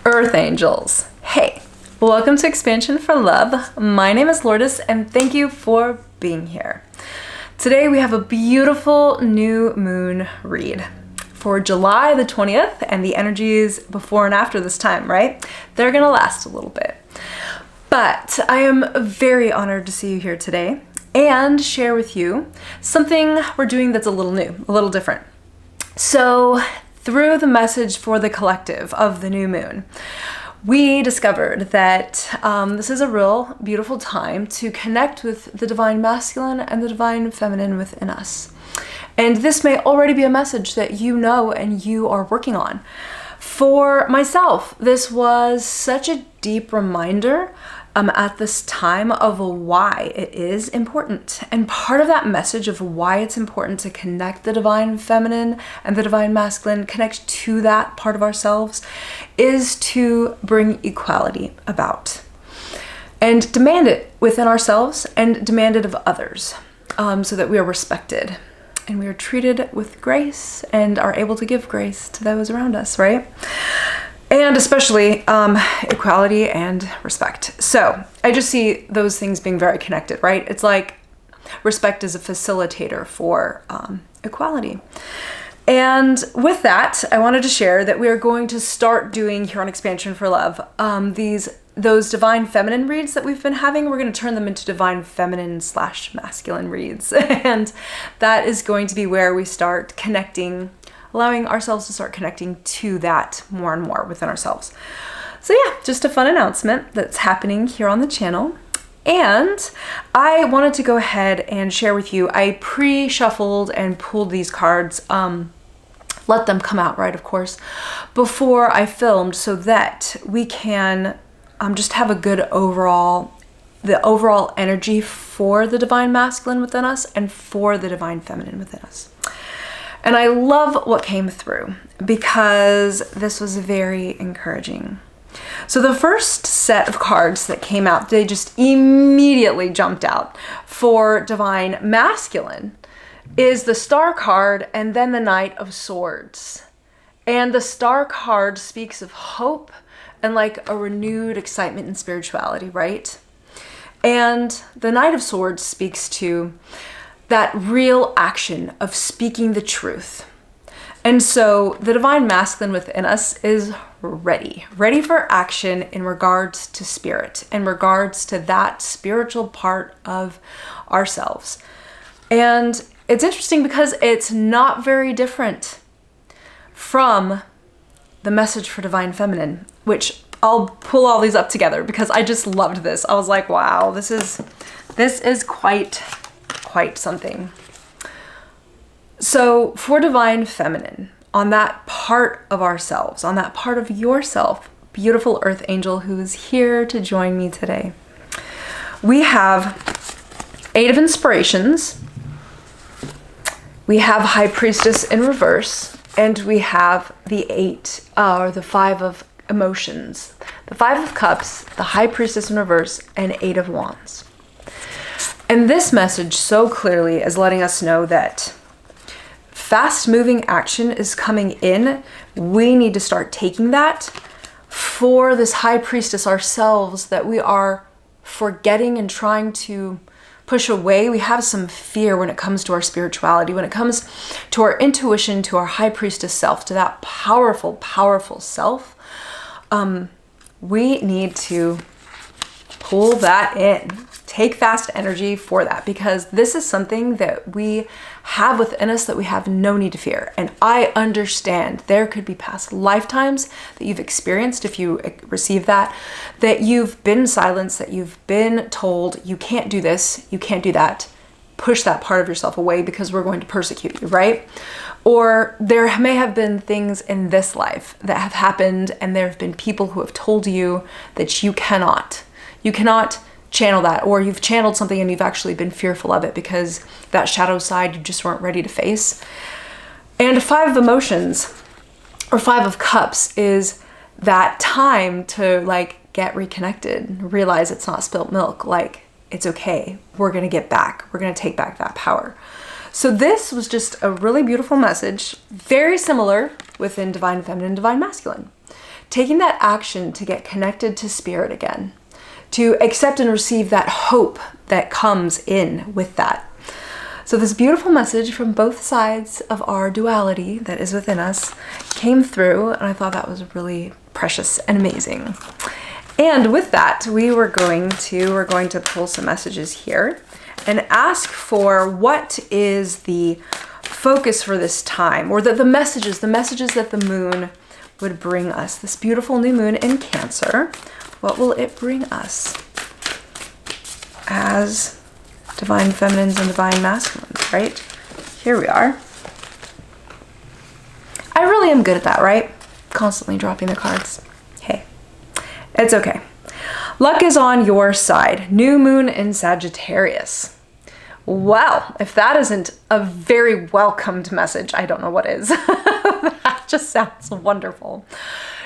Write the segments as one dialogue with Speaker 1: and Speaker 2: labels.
Speaker 1: Earth Angels. Hey, welcome to Expansion for Love. My name is Lourdes and thank you for being here. Today we have a beautiful new moon read for July the 20th, and the energies before and after this time, right? They're gonna last a little bit. But I am very honored to see you here today and share with you something we're doing that's a little new, a little different. So through the message for the collective of the new moon, we discovered that this is a real beautiful time to connect with the divine masculine and the divine feminine within us. And this may already be a message that you know and you are working on. For myself, this was such a deep reminder at this time of why it is important. And part of that message of why it's important to connect the divine feminine and the divine masculine, connect to that part of ourselves, is to bring equality about and demand it within ourselves and demand it of others, so that we are respected and we are treated with grace and are able to give grace to those around us, right? And especially equality and respect. So I just see those things being very connected, right? It's like respect is a facilitator for equality. And with that, I wanted to share that we are going to start doing here on Expansion for Love, those divine feminine reads that we've been having. We're going to turn them into divine feminine / masculine reads. And that is going to be where we start connecting, allowing ourselves to start connecting to that more and more within ourselves. So yeah, just a fun announcement that's happening here on the channel. And I wanted to go ahead and share with you, I pre-shuffled and pulled these cards, let them come out right, of course, before I filmed so that we can just have a good the overall energy for the divine masculine within us and for the divine feminine within us. And I love what came through because this was very encouraging. So the first set of cards that came out, they just immediately jumped out for divine masculine is the Star card and then the Knight of Swords. And the Star card speaks of hope and like a renewed excitement and spirituality, right? And the Knight of Swords speaks to that real action of speaking the truth. And so the divine masculine within us is ready for action in regards to spirit, in regards to that spiritual part of ourselves. And it's interesting because it's not very different from the message for divine feminine, which I'll pull all these up together because I just loved this. I was like, wow, this is quite something. So for divine feminine, on that part of ourselves, on that part of yourself, beautiful earth angel who is here to join me today, we have 8 of Inspirations, we have High Priestess in reverse, and we have the 8, or the 5 of Emotions, the 5 of Cups, the High Priestess in reverse, and 8 of Wands. And this message so clearly is letting us know that fast-moving action is coming in. We need to start taking that for this High Priestess ourselves that we are forgetting and trying to push away. We have some fear when it comes to our spirituality, when it comes to our intuition, to our High Priestess self, to that powerful, powerful self. We need to pull that in. Take fast energy for that, because this is something that we have within us that we have no need to fear. And I understand there could be past lifetimes that you've experienced, if you receive that you've been silenced, that you've been told you can't do this, you can't do that. Push that part of yourself away because we're going to persecute you, right? Or there may have been things in this life that have happened and there have been people who have told you that you cannot channel that, or you've channeled something and you've actually been fearful of it because that shadow side you just weren't ready to face. And 5 of Emotions, or 5 of Cups, is that time to like get reconnected, realize it's not spilt milk, like it's okay, we're gonna get back, we're gonna take back that power. So this was just a really beautiful message, very similar within divine feminine, divine masculine. taking that action to get connected to spirit again, to accept and receive that hope that comes in with that. So this beautiful message from both sides of our duality that is within us came through, and I thought that was really precious and amazing. And with that, we're going to pull some messages here and ask for what is the focus for this time, or the messages that the moon would bring us. This beautiful new moon in Cancer, what will it bring us as divine feminines and divine masculines, right? Here we are. I really am good at that, right? Constantly dropping the cards. Hey, it's okay. Luck is on your side. New moon in Sagittarius. Well, if that isn't a very welcomed message, I don't know what is. That just sounds wonderful.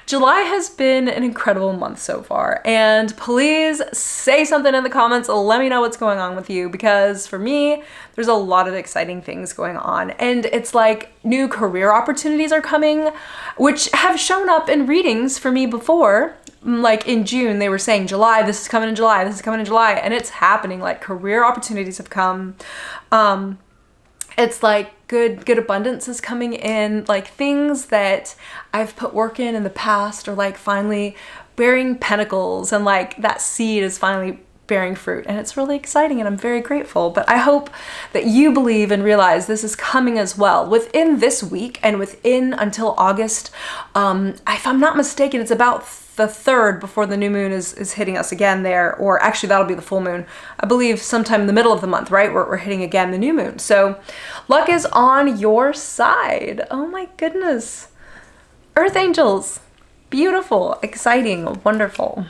Speaker 1: July has been an incredible month so far, and please say something in the comments. Let me know what's going on with you, because for me, there's a lot of exciting things going on, and it's like new career opportunities are coming, which have shown up in readings for me before. Like in June, they were saying July, this is coming in July, this is coming in July, and it's happening. Like career opportunities have come. It's like good abundance is coming in, like things that I've put work in the past are like finally bearing pentacles, and like that seed is finally bearing fruit, and it's really exciting, and I'm very grateful. But I hope that you believe and realize this is coming as well within this week and within until August. If I'm not mistaken, it's about the 3rd before the new moon is hitting us again there, or actually that'll be the full moon. I believe sometime in the middle of the month, right? We're hitting again the new moon. So luck is on your side. Oh my goodness. Earth angels. Beautiful, exciting, wonderful.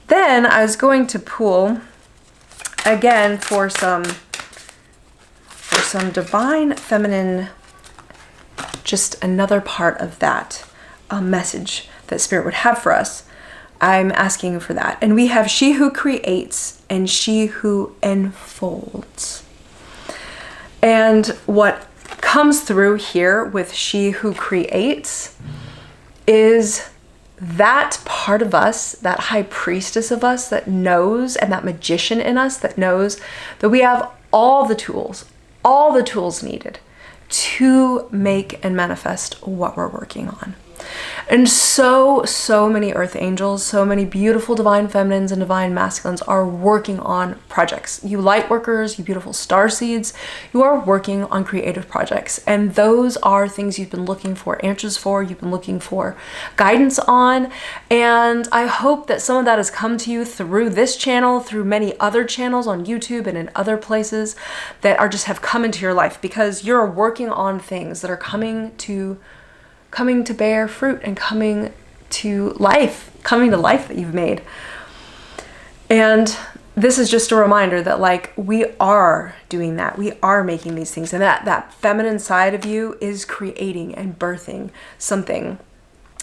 Speaker 1: Then I was going to pull again for some divine feminine, just another part of that message that spirit would have for us. I'm asking for that. And we have she who creates and she who enfolds. And what comes through here with she who creates is that part of us, that high priestess of us that knows, and that magician in us that knows that we have all the tools needed to make and manifest what we're working on. And so many earth angels, so many beautiful divine feminines and divine masculines are working on projects. You light workers, you beautiful star seeds, you are working on creative projects. And those are things you've been looking for answers for, you've been looking for guidance on. And I hope that some of that has come to you through this channel, through many other channels on YouTube and in other places that are just have come into your life, because you're working on things that are coming to bear fruit and coming to life that you've made. And this is just a reminder that like we are doing that. We are making these things, and that feminine side of you is creating and birthing something.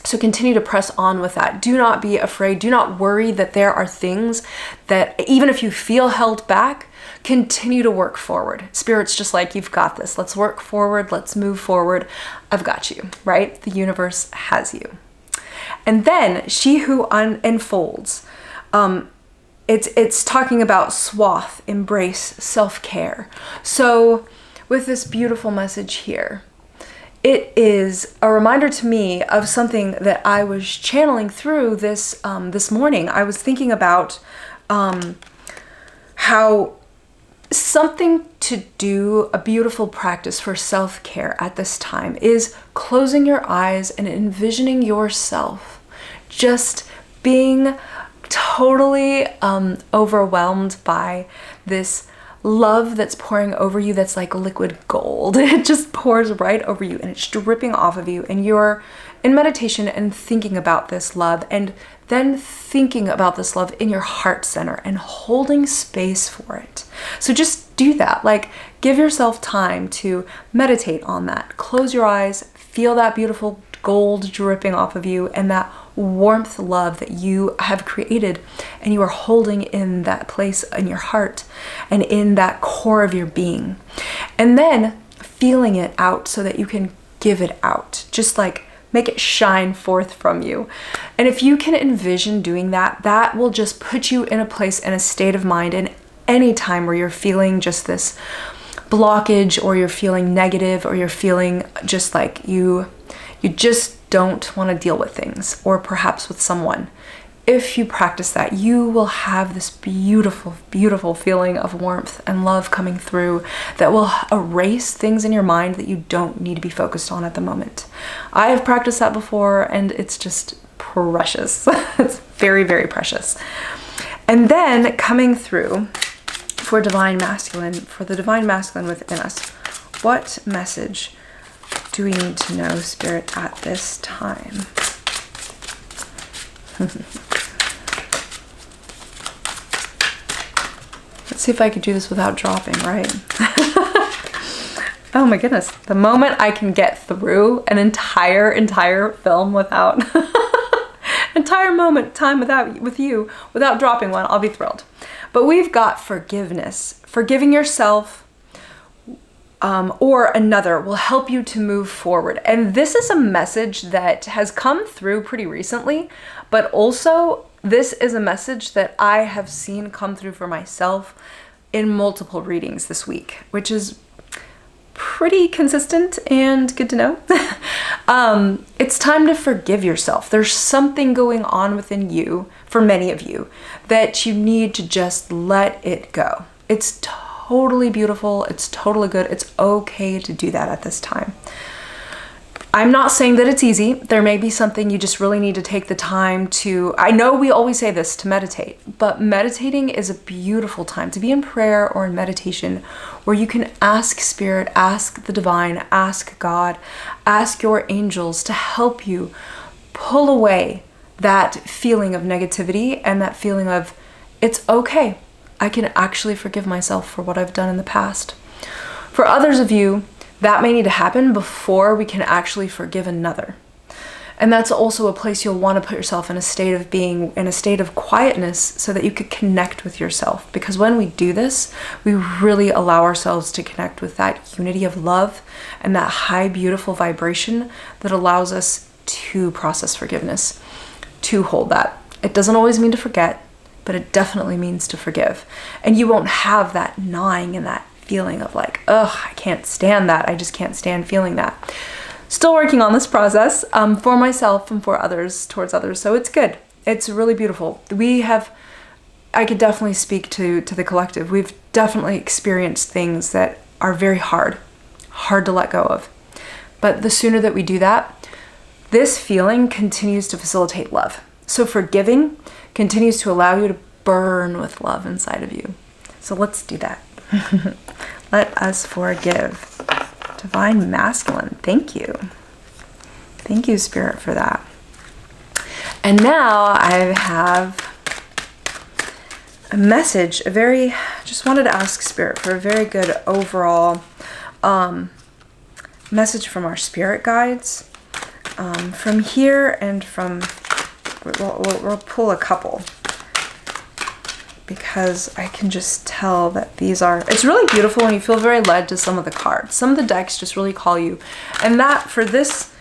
Speaker 1: So continue to press on with that. Do not be afraid. Do not worry that there are things that even if you feel held back, continue to work forward. Spirit's just like, you've got this. Let's work forward. Let's move forward. I've got you, right? The universe has you. And then she who unfolds. It's talking about swath, embrace, self-care. So with this beautiful message here, it is a reminder to me of something that I was channeling through this morning. I was thinking about how something to do, a beautiful practice for self-care at this time is closing your eyes and envisioning yourself just being totally overwhelmed by this love that's pouring over you, that's like liquid gold. It just pours right over you and it's dripping off of you, and you're in meditation and thinking about this love, and then thinking about this love in your heart center and holding space for it. So just do that. Like, give yourself time to meditate on that. Close your eyes, feel that beautiful gold dripping off of you and that warmth love that you have created and you are holding in that place in your heart and in that core of your being. And then feeling it out so that you can give it out. Just like Make it shine forth from you. And if you can envision doing that, that will just put you in a place, in a state of mind, in any time where you're feeling just this blockage, or you're feeling negative, or you're feeling just like you just don't want to deal with things, or perhaps with someone. If you practice that, you will have this beautiful, beautiful feeling of warmth and love coming through that will erase things in your mind that you don't need to be focused on at the moment. I have practiced that before, and it's just precious. It's very, very precious. And then coming through for Divine Masculine, for the Divine Masculine within us, what message do we need to know, Spirit, at this time? Let's see if I could do this without dropping, right? Oh my goodness. The moment I can get through an entire film without, entire moment, time with you, without dropping one, I'll be thrilled. But we've got forgiveness. Forgiving yourself or another will help you to move forward. And this is a message that has come through pretty recently, but also this is a message that I have seen come through for myself in multiple readings this week, which is pretty consistent and good to know. It's time to forgive yourself. There's something going on within you, for many of you, that you need to just let it go. It's totally beautiful. It's totally good. It's okay to do that at this time. I'm not saying that it's easy. There may be something you just really need to take the time to, I know we always say this, to meditate, but meditating is a beautiful time to be in prayer or in meditation where you can ask Spirit, ask the divine, ask God, ask your angels to help you pull away that feeling of negativity and that feeling of, it's okay. I can actually forgive myself for what I've done in the past. For others of you, that may need to happen before we can actually forgive another. And that's also a place you'll want to put yourself in a state of being, in a state of quietness, so that you could connect with yourself. Because when we do this, we really allow ourselves to connect with that unity of love and that high, beautiful vibration that allows us to process forgiveness, to hold that. It doesn't always mean to forget, but it definitely means to forgive. And you won't have that gnawing and that feeling of like, ugh, I can't stand that. I just can't stand feeling that. Still working on this process for myself and for others, towards others. So it's good. It's really beautiful. I could definitely speak to the collective. We've definitely experienced things that are very hard to let go of. But the sooner that we do that, this feeling continues to facilitate love. So forgiving continues to allow you to burn with love inside of you. So let's do that. Let us forgive. Divine Masculine, thank you. Thank you, Spirit, for that. And now I have a message, just wanted to ask Spirit for a very good overall message from our spirit guides. From here and from, we'll pull a couple, because I can just tell that these are, it's really beautiful and you feel very led to some of the cards. Some of the decks just really call you. And that for this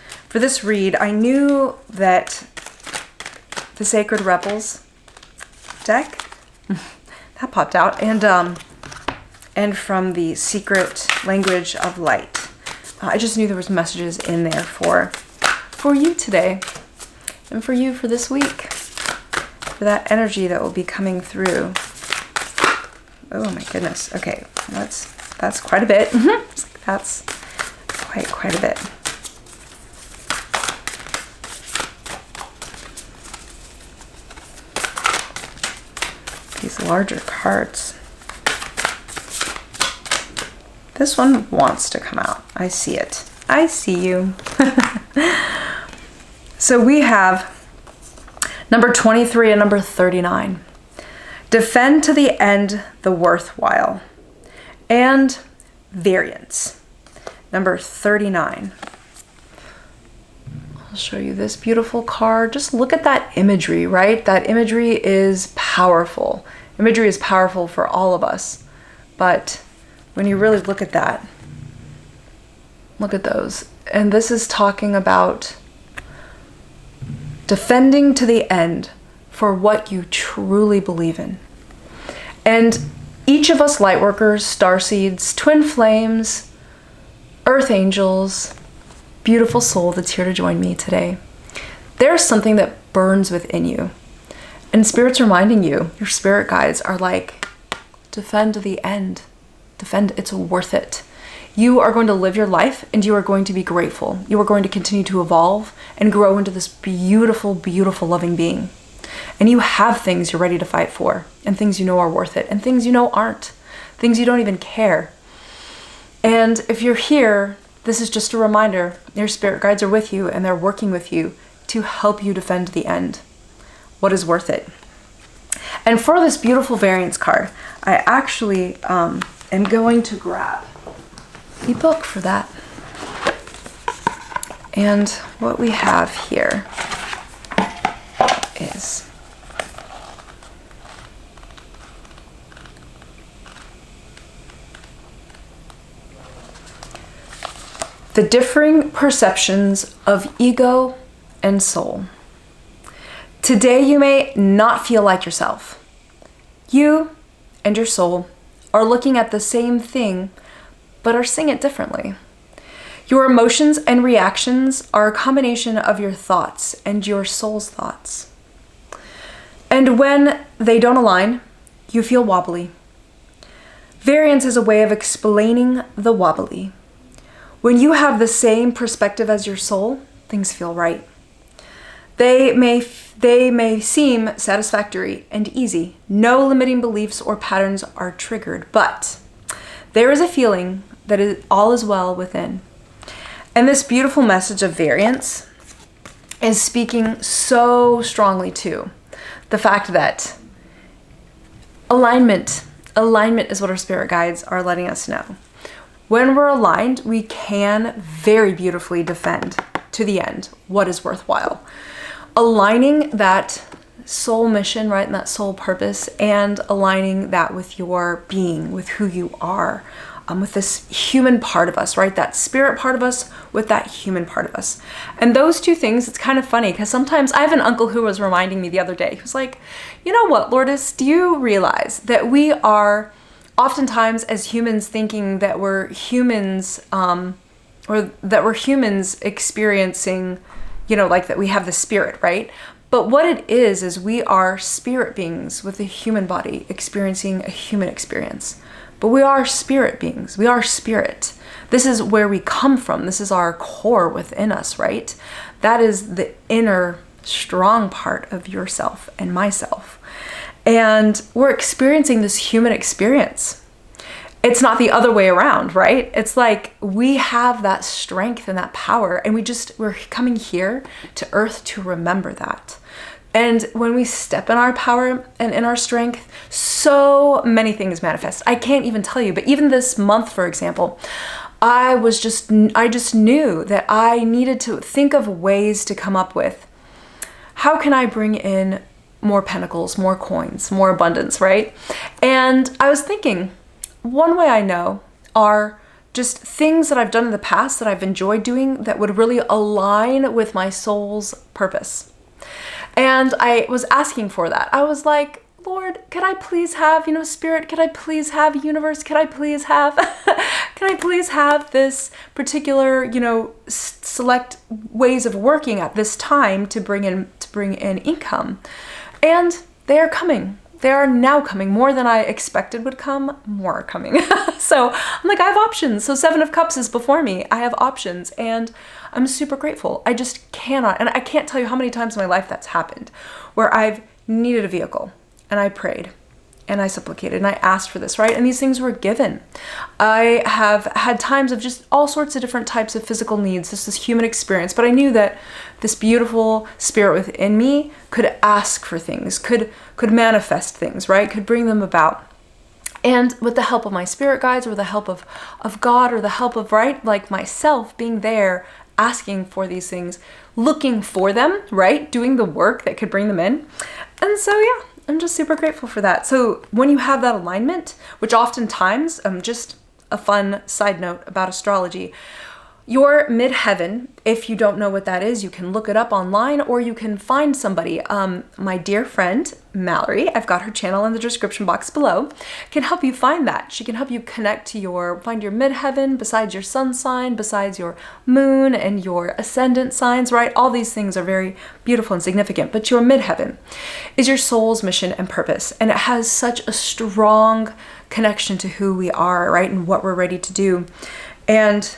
Speaker 1: read, I knew that the Sacred Rebels deck, that popped out, and from the Secret Language of Light. I just knew there was messages in there for you today and for you for this week. For that energy that will be coming through. Oh my goodness. Okay, that's quite a bit. That's quite a bit. These larger cards. This one wants to come out. I see it. I see you. So we have number 23 and number 39. Defend to the end the worthwhile. And variance. Number 39. I'll show you this beautiful card. Just look at that imagery, right? That imagery is powerful. Imagery is powerful for all of us. But when you really look at that, look at those. And this is talking about defending to the end for what you truly believe in. And each of us lightworkers, starseeds, twin flames, earth angels, beautiful soul that's here to join me today, there's something that burns within you. And Spirit's reminding you, your spirit guides are like, defend to the end. Defend, it's worth it. You are going to live your life and you are going to be grateful. You are going to continue to evolve and grow into this beautiful, beautiful, loving being. And you have things you're ready to fight for, and things you know are worth it, and things you know aren't, things you don't even care. And if you're here, this is just a reminder, your spirit guides are with you and they're working with you to help you defend the end. What is worth it? And for this beautiful variance card, I actually am going to grab the book for that. And what we have here is the differing perceptions of ego and soul. Today you may not feel like yourself. You and your soul are looking at the same thing, but are seeing it differently. Your emotions and reactions are a combination of your thoughts and your soul's thoughts. And when they don't align, you feel wobbly. Variance is a way of explaining the wobbly. When you have the same perspective as your soul, things feel right. They may seem satisfactory and easy. No limiting beliefs or patterns are triggered, but there is a feeling that all is well within. And this beautiful message of variance is speaking so strongly to the fact that alignment is what our spirit guides are letting us know. When we're aligned, we can very beautifully defend to the end what is worthwhile. Aligning that soul mission, right, and that soul purpose, and aligning that with your being, with who you are, with this human part of us, right? That spirit part of us with that human part of us. And those two things, it's kind of funny because sometimes I have an uncle who was reminding me the other day. He was like, you know what, Lourdes, do you realize that we are oftentimes as humans thinking that we're humans, or that we're humans experiencing, you know, like that we have the spirit, right? But what it is we are spirit beings with a human body experiencing a human experience. But we are spirit beings. We are spirit. This is where we come from. This is our core within us, right? That is the inner strong part of yourself and myself. And we're experiencing this human experience. It's not the other way around, right? It's like we have that strength and that power, and we're coming here to Earth to remember that. And when we step in our power and in our strength, so many things manifest. I can't even tell you, but even this month, for example, I just knew that I needed to think of ways to come up with, how can I bring in more pentacles, more coins, more abundance, right? And I was thinking, one way I know are just things that I've done in the past that I've enjoyed doing that would really align with my soul's purpose. And I was asking for that. I was like, Lord, could I please have, Spirit, could I please have universe? Could I please have, can I please have this particular, select ways of working at this time to bring in income? And they are coming. They are now coming. More than I expected would come, more are coming. So I'm like, I have options. So 7 of Cups is before me. I have options and I'm super grateful. I just cannot, and I can't tell you how many times in my life that's happened where I've needed a vehicle and I prayed and I supplicated and I asked for this, right? And these things were given. I have had times of just all sorts of different types of physical needs, this human experience, but I knew that this beautiful spirit within me could ask for things, could manifest things, right? Could bring them about. And with the help of my spirit guides or the help of God or the help of, right, like myself being there, asking for these things, looking for them, right? Doing the work that could bring them in. And so, yeah, I'm just super grateful for that. So when you have that alignment, which oftentimes, just a fun side note about astrology, Your midheaven, if you don't know what that is, you can look it up online or you can find somebody. My dear friend, Mallory, I've got her channel in the description box below, can help you find that. She can help you connect to find your midheaven besides your sun sign, besides your moon and your ascendant signs, right? All these things are very beautiful and significant, but your midheaven is your soul's mission and purpose. And it has such a strong connection to who we are, right? And what we're ready to do. And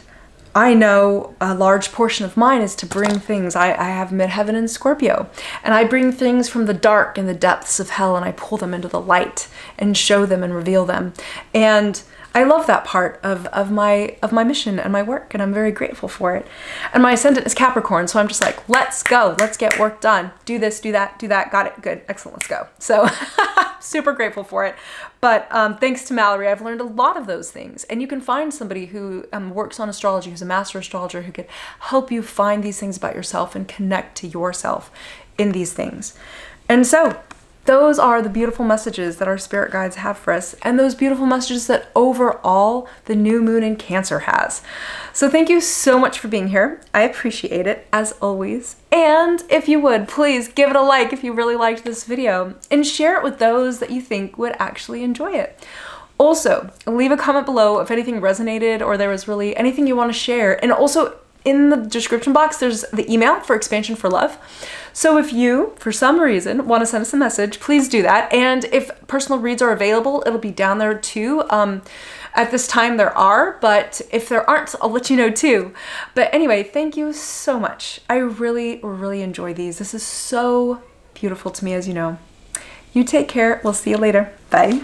Speaker 1: I know a large portion of mine is to bring things. I have midheaven in Scorpio, and I bring things from the dark and the depths of hell, and I pull them into the light and show them and reveal them. And I love that part of my mission and my work, and I'm very grateful for it. And my ascendant is Capricorn, so I'm just like, let's go, let's get work done. Do this, do that, got it, good, excellent, let's go. So super grateful for it. But thanks to Mallory, I've learned a lot of those things. And you can find somebody who works on astrology, who's a master astrologer, who could help you find these things about yourself and connect to yourself in these things. And so those are the beautiful messages that our spirit guides have for us, and those beautiful messages that overall the new moon in Cancer has. So thank you so much for being here. I appreciate it, as always. And if you would, please give it a like if you really liked this video, and share it with those that you think would actually enjoy it. Also, leave a comment below if anything resonated or there was really anything you want to share. And also, in the description box, there's the email for Expansion for Love. So if you, for some reason, want to send us a message, please do that. And if personal reads are available, it'll be down there too. At this time there are, but if there aren't, I'll let you know too. But anyway, thank you so much. I really, really enjoy these. This is so beautiful to me, as you know. You take care. We'll see you later. Bye.